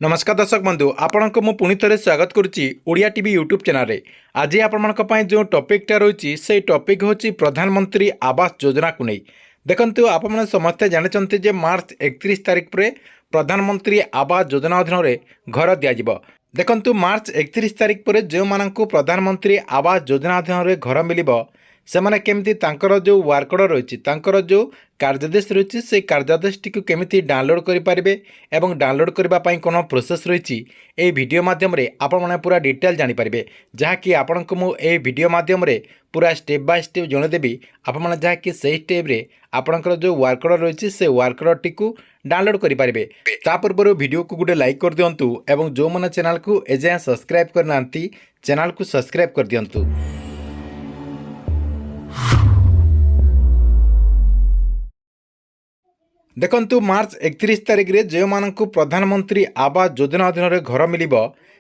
नमस्कार दर्शक बंधु आपण को पुणी थे स्वागत करुच्ची ओडिया टीवी यूट्यूब चैनल आज आपण जो टॉपिकटा रही से टॉपिक हूँ प्रधानमंत्री आवास योजना को नहीं देखंतु आपण समस्ते जानते जे मार्च 31 तारिख पर प्रधानमंत्री आवास योजना अधीन में घर दिज्व देखंतु मार्च 31 तारिख पर जो मानक प्रधानमंत्री आवास योजना अधीन में घर मिल से मैंने केमती जो वार्कड रही जो कार्यादेश रही से कार्यादेश टी केमी डाउनलोड करेंगे और डाउनलोड करने कौन प्रोसेस रही ये वीडियो मध्यम आपण पूरा डिटेल जानीपारे जहाँकि आपण को मुझे वीडियो मध्यम पूरा स्टेप बाय स्टेप जनईदेवी आपण जहाँकि से स्टेप्रे आपणकर जो वार्कड रही से वार्कड टी डाउनलोड करेंगे ता पूर्व वीडियो को गोटे लाइक कर दिंतु और जो मैंने चैनल को एजाएं सब्सक्राइब करना चैनल को सब्सक्राइब कर दिंतु। देखंतु मार्च 31 तारिख रे जो मानक प्रधानमंत्री आवास योजना अधीन में घर मिल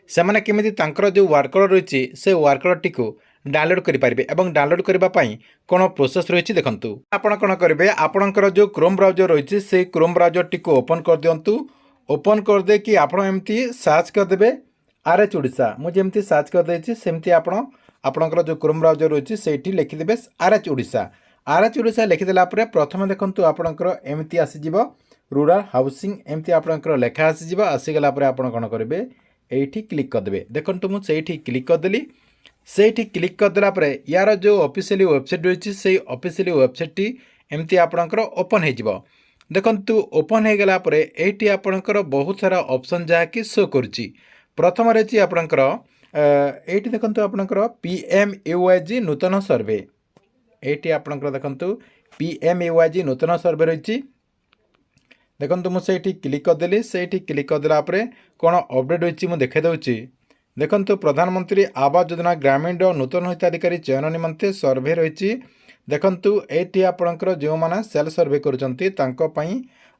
से मैंने केमी जो वार्कड रही से वार्कड टी डाउनलोड करेंगे और डाउनलोड करने कौन प्रोसेस रही देखंतु आपण कौन करेंगे आपणकर जो क्रोम ब्राउजर रही से क्रोम ब्राउजर टी ओपन कर दिंतु ओपन करदे कि आपण एमती सर्च करदे RH ओडिशा मुझे सर्च करदे सेमती आपणकर जो क्रोम ब्राउजर रही से लिखिदे RH ओडिशा RH ओडिशा लिखिदेला प्रथम देखंतु आपणकर एमती आसीज रूराल हाउसिंग एमती आपणकर लेखा आसीज आसीगला आपण कौन करेंगे ये क्लिक करदे देखंतु मुझे क्लिक करदेली से क्लिक करदेला यार जो ऑफिशियली वेबसाइट रही से ऑफिशियली वेबसाइट टी एमती आपणकर ओपन हो देखंतु ओपन हो गला ये आपणकर बहुत सारा ऑप्शन जहाँकि शो करुच्ची प्रथम रही आपणकर ये देखंतु आपणकर PMUYG नूतन सर्वे ये आपणकर देखंतु PMUYG नूतन सर्वे रही देखंतु मुझे क्लिक करदेली से क्लिक करदेला कौन अपडेट रही मुझे देखा दूची देखंतु प्रधानमंत्री आवास योजना ग्रामीण नूतन हिताधिकारी चयन निमंते सर्वे रही देखंतु ये आपणकर जो मैंने सेल सर्वे करुँच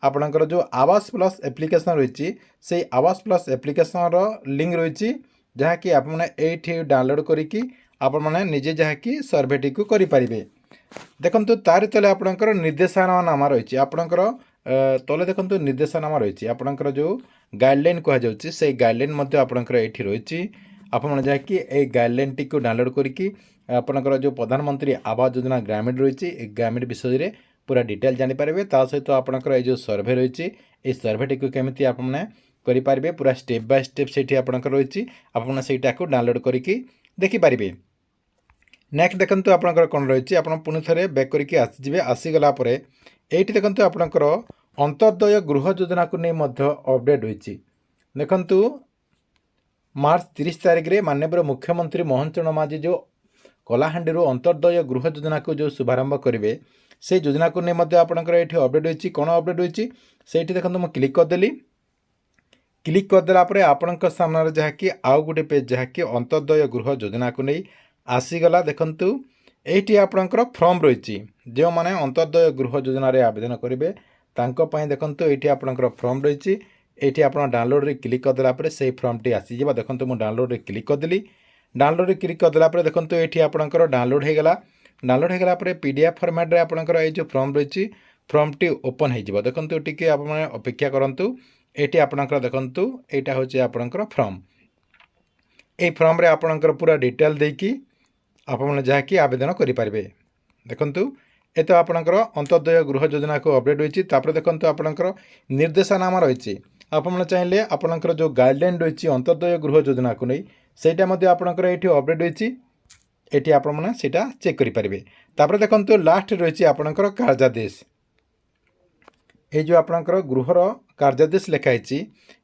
आपणकर जो आवास प्लस एप्लिकेशन रही से आवास प्लस एप्लिकेशन लिंक रही जहाँकि आपने डाउनलोड करिकी आपण मैंने निजे जहाँकि सर्वेटी को करें देखंतु तार तले आपणकर निर्देशनामा रही आपणकर तले देखंतु निर्देशनामा रही आपणकर जो गाइडलाइन कहुच्छे से गाइडलाइन आपणकर ये रही आपण जहाँकि ये गाइडलाइन टी डाउनलोड करिकी आपणकर जो प्रधानमंत्री आवास योजना ग्रामीण रही ग्रामीण विषय में पूरा डिटेल जानीपारे ता सहित आपणकर ये जो सर्वे रही ये सर्वेटी को केमी आपने करेंगे पूरा स्टेप बाय स्टेप से आपणकर रही आपड़ से डाउनलोड करके देखिपारे नेक्स्ट देखंतु आपणकर कौन रही आप पुणी थे बैक करके आसीजे आसीगला ये देखंतु आपणकर अंत्योदय गृह योजना को नहीं अपडेट रही देखंतु मार्च 30 तारिख रे माननीय मुख्यमंत्री मोहन चरण माझी जो कलाहांडी अंत्योदय गृह योजना को जो शुभारंभ करेंगे से योजना को नहीं आपणकर ये अपडेट रही कौन अपडेट रही से देखो मुझे क्लिक करदेली क्लिक करदेला आपण सामने जहाँकि आउ गोटे पेज जहाँकि अंत्योदय गृह योजना को नहीं आसीगला देखंतु ये आपणकर फॉर्म रही जो मैंने अंत्योदय गृह योजना आवेदन करेंगे देखंतु ये आपणकर फॉर्म रही ये आप डाउनलोड रे क्लिक करदेला से फॉर्म टी आसीज देखंतु मुझे डाउनलोड रे क्लिक करदेली डाउनलोड रे क्लिक करदेला देखंतु ये आपणकर डाउनलोड होगला डाउनलोड होगला PDF फॉर्मेट रे आपणकर ये जो फॉर्म रही फॉर्म टी ओपन हो देखंतु टिके आप अपेक्षा करंतु ये आपणकर देखंतु यहाँ हूँ आपणकर फॉर्म ये फॉर्म रे आपणकर पूरा डिटेल देकी आप जहाँकि आवेदन करेंगे देखंतु ये तो आपणकर अंत्योदय गृह योजना को अपडेट रही देखंतु आपणकर निर्देशनामा रही आप चाहिए आपणकर जो गाइडलाइन रही अंत्योदय गृह योजना को नहीं सेटा आपणकर ये अपडेट रही ये आपड़ा चेक करेंगे देखंतु लास्ट रही आपणकर कार्यादेश ये जो आपणकर गृहर कार्यादेश लिखाई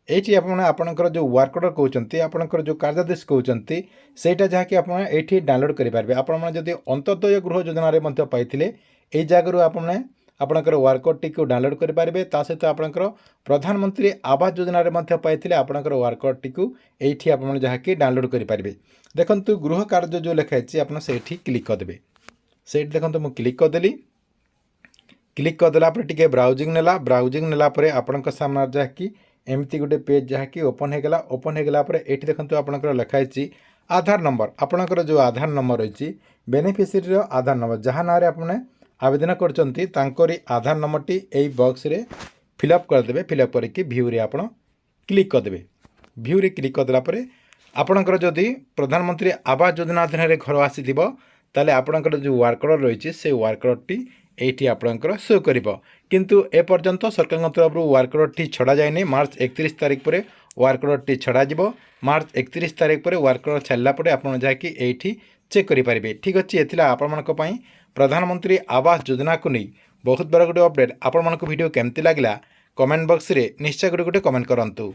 ये आपणकर जो वार्कड कहते आपणकर जो कार्यादेश कहते सेटा जहाँकि ये डाउनलोड करेंगे आपड़ी अंत्योदय गृह योजना पाई ये जगह आपने आपणकर वार्कड टी डाउनलोड करेंगे सहित आपणकर प्रधानमंत्री आवास योजना पाई आपणकर वार्कड टी ये आप जहाँकि डाउनलोड करेंगे देखंतु गृह कार्य जो लिखाई आप क्लिक करदे से देखो मुझे क्लिक करदेली क्लिक करदेला टे ब्राउजिंग नेला आपण सामने जहाँकि एमती गोटे पेज जहाँकि ओपन होगला ओपन होगला ये देखो आपंकर लिखाई आधार नंबर आपणकर जो आधार नंबर रही बेनिफिशियरी आधार नंबर जहाँ ना आपने आवेदन कर आधार नंबर टी यही बॉक्स रे फिलअप करदे फिलअप करके व्यू रे आप क्लिक करदे ଭ୍ୟୁରେ କ୍ଲିକ୍ କରିଦେଲା ପରେ ଆପଣଙ୍କର ଯଦି ପ୍ରଧାନମନ୍ତ୍ରୀ ଆବାସ ଯୋଜନା ଅଧୀନରେ ଘର ଆସିଥିବ ତାହେଲେ ଆପଣଙ୍କର ଯେଉଁ ୱାର୍କ ଅର୍ଡ଼ର ରହିଛି ସେ ୱାର୍କ ଅର୍ଡ଼ରଟି এইটি আপনার শো করব কিন্তু এপর্যন্ত সরকার তরফর ওয়ার্ক অর্ডরটি ছড়া যায়নি। মার্চ 31 তারিখ পরে ওয়ার্ক অর্ডরটি ছড়া যাব। মার্চ 31 তারিখ পরে ওয়ার্ক অর্ডর ছাড়া পরে আপনার যাকি এইটি চেক করে পারবে। ঠিক আছে, এলা আপনার প্রধানমন্ত্রী আবাস যোজনা কু নেই বহুত বড় গোটে অপডেট। আপনার ভিডিও কেমতি লাগলা কমেন্ট বক্সরে নিশ্চয় গোটে কমেন্ট করতু।